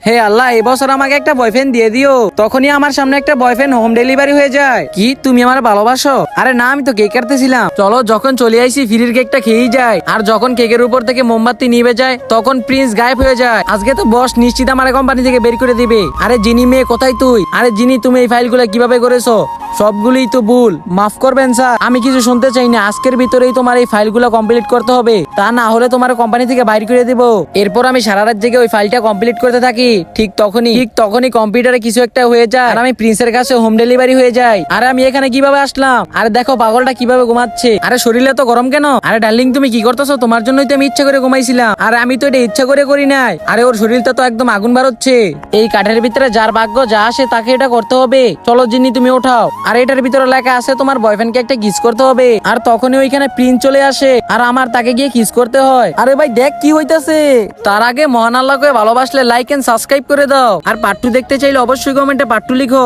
হে আল্লাহ, এই বছর আমাকে একটা বয়ফ্রেন্ড দিয়ে দিও। তখনই আমার সামনে একটা বয়ফ্রেন্ড হোম ডেলিভারি হয়ে যায়। কি তুমি আমার ভালোবাসো? আরে না, আমি তো কেক কাটতেছিলাম। চলো, যখন চলে আইসি ফ্রির কেকটা খেয়েই যায়। আর যখন কেকের উপর থেকে মোমবাতি নিভে যায় তখন প্রিন্স গায়েব হয়ে যায়। আজকে তো বস নিশ্চিত আমার কোম্পানি থেকে বের করে দিবে। আরে জিনি মেয়ে, কোথায় তুই? আরে জিনি, তুমি এই ফাইলগুলো কিভাবে করেছো? সবগুলোই তো ভুল, মাফ করবেন স্যার। আমি কিছু শুনতে চাই না, আজকের ভিতরেই তোমার এই ফাইলগুলো কমপ্লিট করতে হবে, তা না হলে তোমার কোম্পানি থেকে বাইর করে দিব। এরপর আমি সারা রাত জেগে ওই ফাইলটা কমপ্লিট করতে থাকি। ঠিক তখনই কম্পিউটারে কিছু একটা হয়ে যায় আর আমি প্রিন্সের কাছে হোম ডেলিভারি হয়ে যাই। আরে আমি এখানে কিভাবে আসলাম? আরে দেখো পাগলটা কিভাবে ঘুমাচ্ছে। আরে শরীরে তো গরম কেন? আরে ডার্লিং, তুমি কি করতেছো? তোমার জন্যই তো আমি ইচ্ছা করে ঘুমাইছিলাম। আরে আমি তো এটা ইচ্ছা করে করি নাই। আরে ওর শরীরটা তো একদম আগুন বাড়ছে। এই কাঠের ভিতরে যার ভাগ্য যা আসে তাকে এটা করতে হবে। চলো জিন্নি, তুমি ওঠাও। আর এটার ভিতরে লেখা আছে তোমার বয়ফ্রেন্ডকে একটা কিস করতে হবে। আর তখনই ওইখানে প্রিন্স চলে আসে আর আমার তাকে গিয়ে কিস করতে হয়। আরে ভাই দেখ কি হইতাছে। তার আগে মহান আল্লাহকে ভালোবাসলে লাইক এন্ড সাবস্ক্রাইব করে দাও। আর পার্ট 2 দেখতে চাইলে অবশ্যই কমেন্টে পার্ট 2 লিখো।